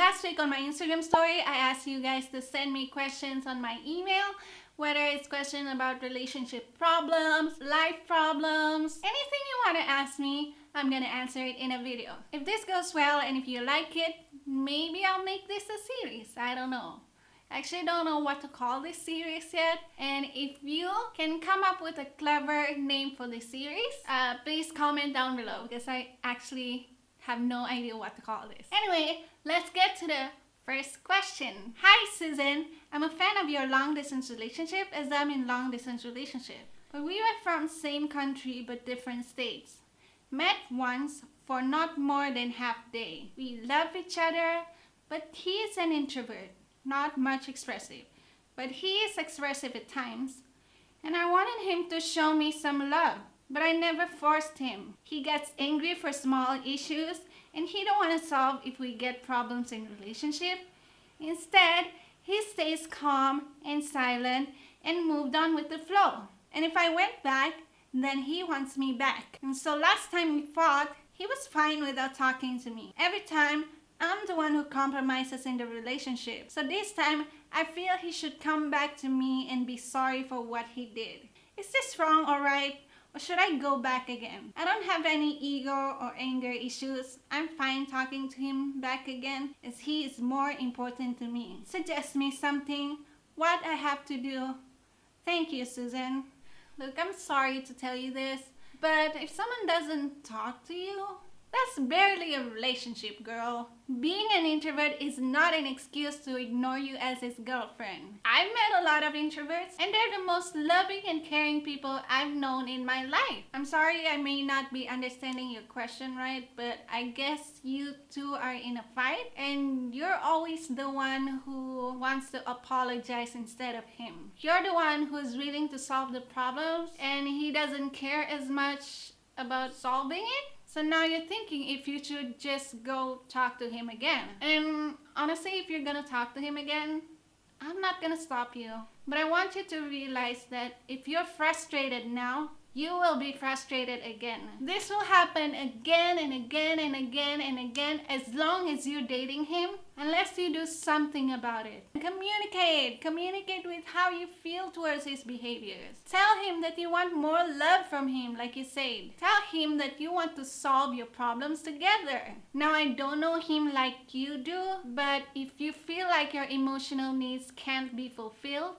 Last week on my Instagram story, I asked you guys to send me questions on my email, whether it's questions about relationship problems, life problems, anything you want to ask me, I'm gonna answer it in a video. If this goes well and if you like it, maybe I'll make this a series. I don't know. I actually don't know what to call this series yet. And if you can come up with a clever name for this series, please comment down below because I actually have no idea what to call this. Anyway, let's get to the first question. Hi Susan, I'm a fan of your long distance relationship as I'm in long distance relationship. But we were from same country but different states. Met once for not more than half day. We love each other, but he is an introvert, not much expressive. But he is expressive at times. And I wanted him to show me some love. But I never forced him. He gets angry for small issues and he don't want to solve if we get problems in relationship. Instead, he stays calm and silent and moved on with the flow. And if I went back, then he wants me back. And so last time we fought, he was fine without talking to me. Every time, I'm the one who compromises in the relationship. So this time, I feel he should come back to me and be sorry for what he did. Is this wrong or right? Or should I go back again? I don't have any ego or anger issues. I'm fine talking to him back again as he is more important to me. Suggest me something, what I have to do. Thank you, Susan. Look, I'm sorry to tell you this, but if someone doesn't talk to you, that's barely a relationship, girl. Being an introvert is not an excuse to ignore you as his girlfriend. I've met a lot of introverts, and they're the most loving and caring people I've known in my life. I'm sorry I may not be understanding your question right, but I guess you two are in a fight, and you're always the one who wants to apologize instead of him. You're the one who's willing to solve the problems, and he doesn't care as much about solving it. So now you're thinking if you should just go talk to him again. And honestly, if you're gonna talk to him again, I'm not gonna stop you. But I want you to realize that if you're frustrated now, you will be frustrated again. This will happen again and again and again and again as long as you're dating him, unless you do something about it. Communicate. Communicate with how you feel towards his behaviors. Tell him that you want more love from him, like you said. Tell him that you want to solve your problems together. Now, I don't know him like you do, but if you feel like your emotional needs can't be fulfilled,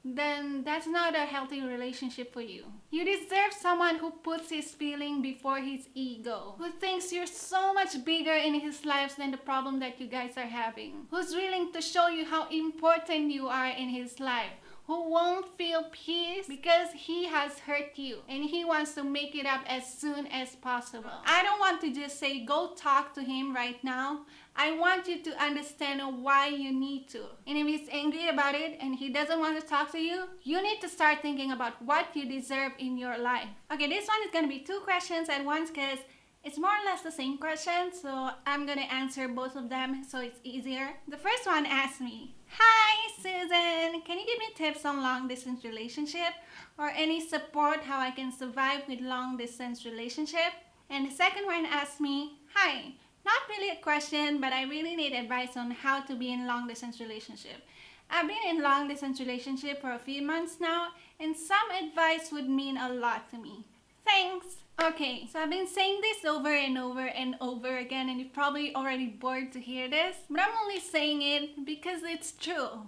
then that's not a healthy relationship for you. You deserve someone who puts his feeling before his ego, who thinks you're so much bigger in his life than the problem that you guys are having, who's willing to show you how important you are in his life, who won't feel peace because he has hurt you and he wants to make it up as soon as possible. I don't want to just say go talk to him right now. I want you to understand why you need to. And if he's angry about it and he doesn't want to talk to you, you need to start thinking about what you deserve in your life. Okay, this one is going to be 2 questions at once because it's more or less the same question, so I'm going to answer both of them so it's easier. The first one asks me, hi Susan, can you give me tips on long distance relationship or any support how I can survive with long distance relationship? And the second one asks me, hi, not really a question, but I really need advice on how to be in long distance relationship. I've been in long distance relationship for a few months now, and some advice would mean a lot to me. Thanks. Okay, so I've been saying this over and over and over again, and you're probably already bored to hear this, but I'm only saying it because it's true.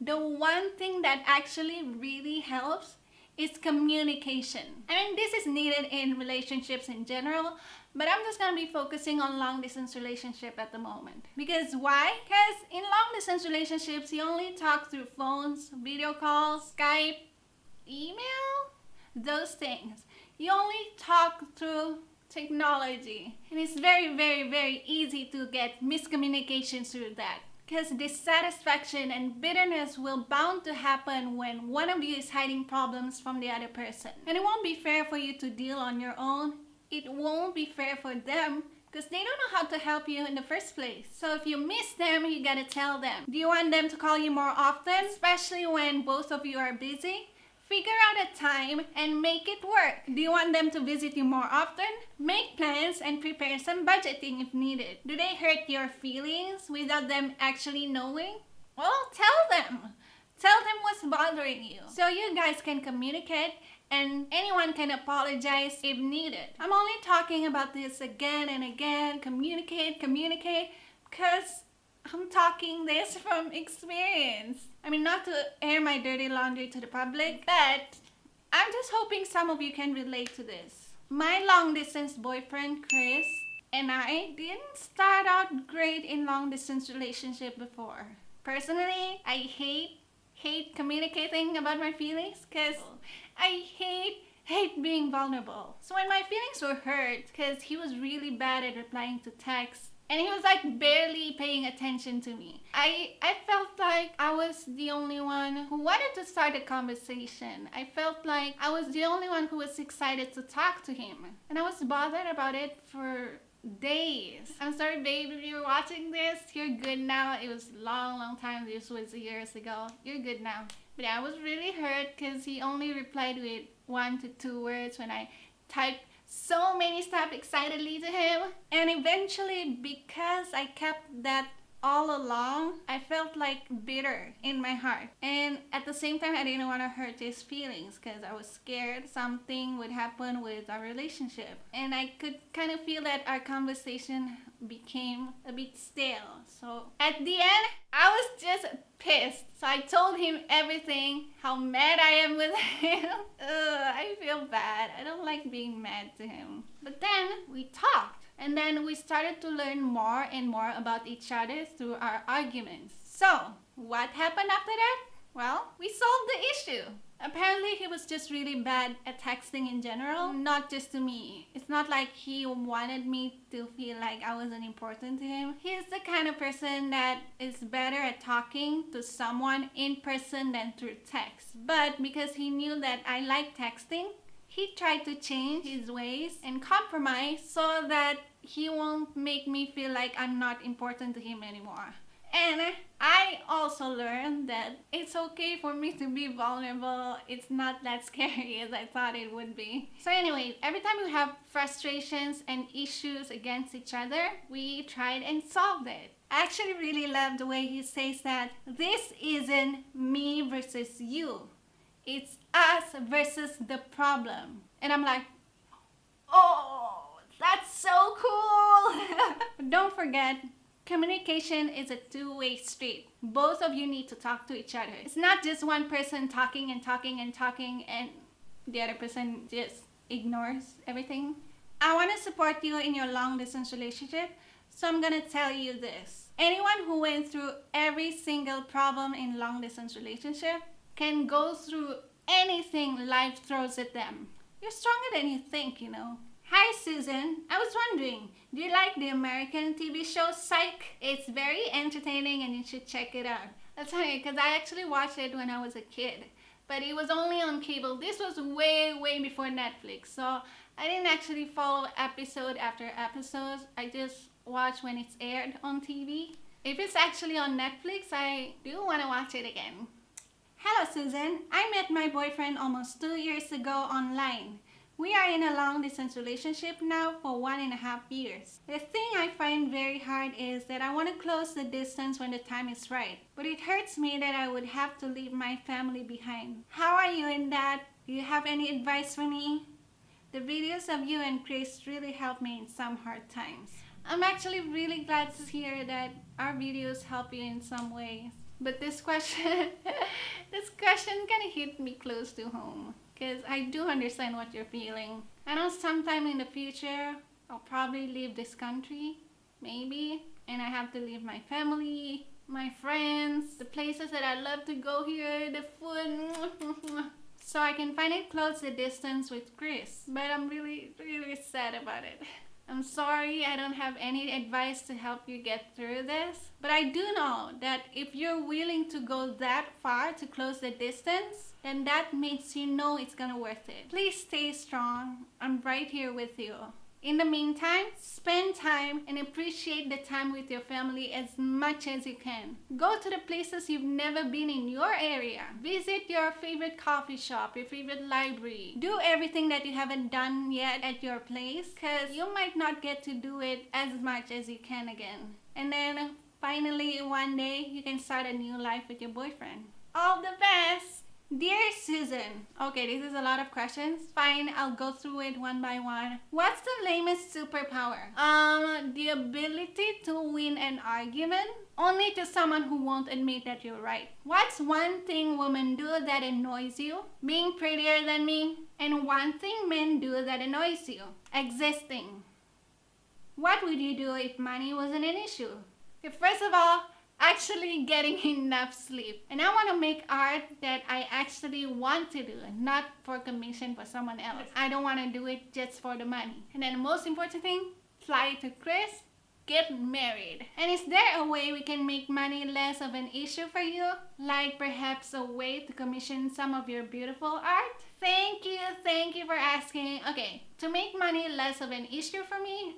The one thing that actually really helps is communication. I mean, this is needed in relationships in general, but I'm just gonna be focusing on long distance relationship at the moment. Because why? Because in long distance relationships, you only talk through phones, video calls, Skype, email, those things. You only talk through technology. And it's very, very, very easy to get miscommunication through that. Because dissatisfaction and bitterness will bound to happen when one of you is hiding problems from the other person. And it won't be fair for you to deal on your own. It won't be fair for them because they don't know how to help you in the first place. So if you miss them, you gotta tell them. Do you want them to call you more often, especially when both of you are busy? Figure out a time and make it work. Do you want them to visit you more often? Make plans and prepare some budgeting if needed. Do they hurt your feelings without them actually knowing? Well, tell them. Tell them what's bothering you so you guys can communicate and anyone can apologize if needed. I'm only talking about this again and again. Communicate, because I'm talking this from experience. I mean, not to air my dirty laundry to the public, but I'm just hoping some of you can relate to this. My long distance boyfriend, Chris, and I didn't start out great in long distance relationship before. Personally, I hate communicating about my feelings because I hate being vulnerable. So when my feelings were hurt because he was really bad at replying to texts and he was like barely paying attention to me, I felt like I was the only one who wanted to start a conversation. I felt like I was the only one who was excited to talk to him. And I was bothered about it for days. I'm sorry, babe, if you're watching this, you're good now. It was long time. This was years ago. You're good now. But I was really hurt because he only replied with 1 to 2 words when I typed so many stuff excitedly to him. And eventually, because I kept that all along, I felt like bitter in my heart. And at the same time, I didn't want to hurt his feelings because I was scared something would happen with our relationship. And I could kind of feel that our conversation became a bit stale. So at the end, I was just pissed. So I told him everything, how mad I am with him. I feel bad. I don't like being mad to him. But then we talked. And then we started to learn more and more about each other through our arguments. So, what happened after that? Well, we solved the issue. Apparently, he was just really bad at texting in general, not just to me. It's not like he wanted me to feel like I wasn't important to him. He's the kind of person that is better at talking to someone in person than through text. But because he knew that I like texting, he tried to change his ways and compromise so that he won't make me feel like I'm not important to him anymore. And I also learned that it's okay for me to be vulnerable. It's not that scary as I thought it would be. So anyway, every time we have frustrations and issues against each other, we tried and solved it. I actually really love the way he says that this isn't me versus you. It's us versus the problem. And I'm like, oh, that's so cool. Don't forget, communication is a two-way street. Both of you need to talk to each other. It's not just one person talking and the other person just ignores everything. I want to support you in your long distance relationship, so I'm going to tell you this. Anyone who went through every single problem in long distance relationship can go through anything life throws at them. You're stronger than you think, you know. Hi, Susan. I was wondering, do you like the American TV show Psych? It's very entertaining and you should check it out. That's funny because I actually watched it when I was a kid, but it was only on cable. This was way before Netflix, so I didn't actually follow episode after episode. I just watched when it's aired on TV. If it's actually on Netflix, I do want to watch it again. Hello, Susan. I met my boyfriend almost 2 years ago online. We are in a long-distance relationship now for 1.5 years. The thing I find very hard is that I want to close the distance when the time is right. But it hurts me that I would have to leave my family behind. How are you in that? Do you have any advice for me? The videos of you and Chris really helped me in some hard times. I'm actually really glad to hear that our videos help you in some ways. But this question kind of hit me close to home. Because I do understand what you're feeling. I know sometime in the future, I'll probably leave this country, maybe. And I have to leave my family, my friends, the places that I love to go here, the food. So I can finally close the distance with Chris. But I'm really sad about it. I'm sorry I don't have any advice to help you get through this. But I do know that if you're willing to go that far to close the distance, then that makes you know it's gonna worth it. Please stay strong. I'm right here with you. In the meantime, spend time and appreciate the time with your family as much as you can. Go to the places you've never been in your area. Visit your favorite coffee shop, your favorite library. Do everything that you haven't done yet at your place, because you might not get to do it as much as you can again. And then finally, one day, you can start a new life with your boyfriend. All the best! Dear Susan, okay, this is a lot of questions. Fine, I'll go through it one by one. What's the lamest superpower? The ability to win an argument only to someone who won't admit that you're right. What's one thing women do that annoys you? Being prettier than me. And one thing men do that annoys you? Existing. What would you do if money wasn't an issue? Okay, first of all, actually getting enough sleep. And I want to make art that I actually want to do, not for commission for someone else. I don't want to do it just for the money. And then the most important thing, fly to Chris, get married. And is there a way we can make money less of an issue for you? Like perhaps a way to commission some of your beautiful art? Thank you for asking. Okay, to make money less of an issue for me,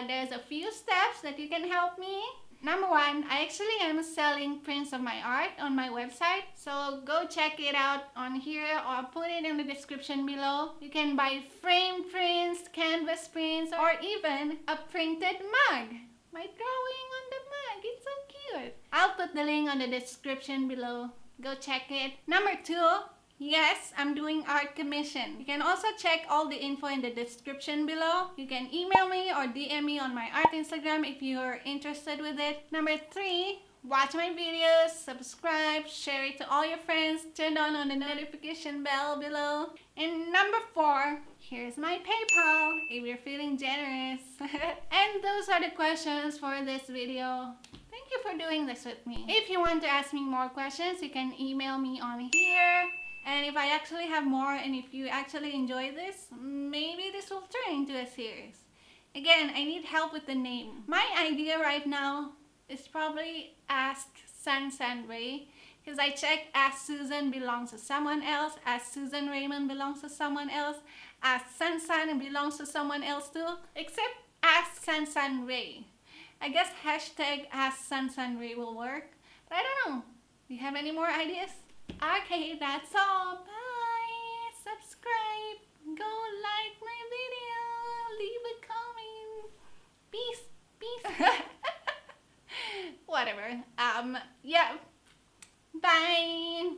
there's a few steps that you can help me. Number one, I actually am selling prints of my art on my website. So go check it out on here or I'll put it in the description below. You can buy framed prints, canvas prints, or even a printed mug. My drawing on the mug, it's so cute. I'll put the link on the description below. Go check it. Number two, yes, I'm doing art commission. You can also check all the info in the description below. You can email me or DM me on my art Instagram if you're interested with it. Number three, watch my videos, subscribe, share it to all your friends, turn on the notification bell below. And number four, here's my PayPal if you're feeling generous. And those are the questions for this video. Thank you for doing this with me. If you want to ask me more questions, you can email me on here. And if I actually have more and if you actually enjoy this, maybe this will turn into a series. Again, I need help with the name. My idea right now is probably Ask San Ray, because I checked Ask Susan belongs to someone else, Ask Susan Raymond belongs to someone else, Ask San belongs to someone else too, except Ask San Ray. I guess hashtag Ask San Ray will work, but I don't know. Do you have any more ideas? Okay, that's all. Bye. Subscribe. Go like my video. Leave a comment. Peace. Whatever. Yeah. Bye.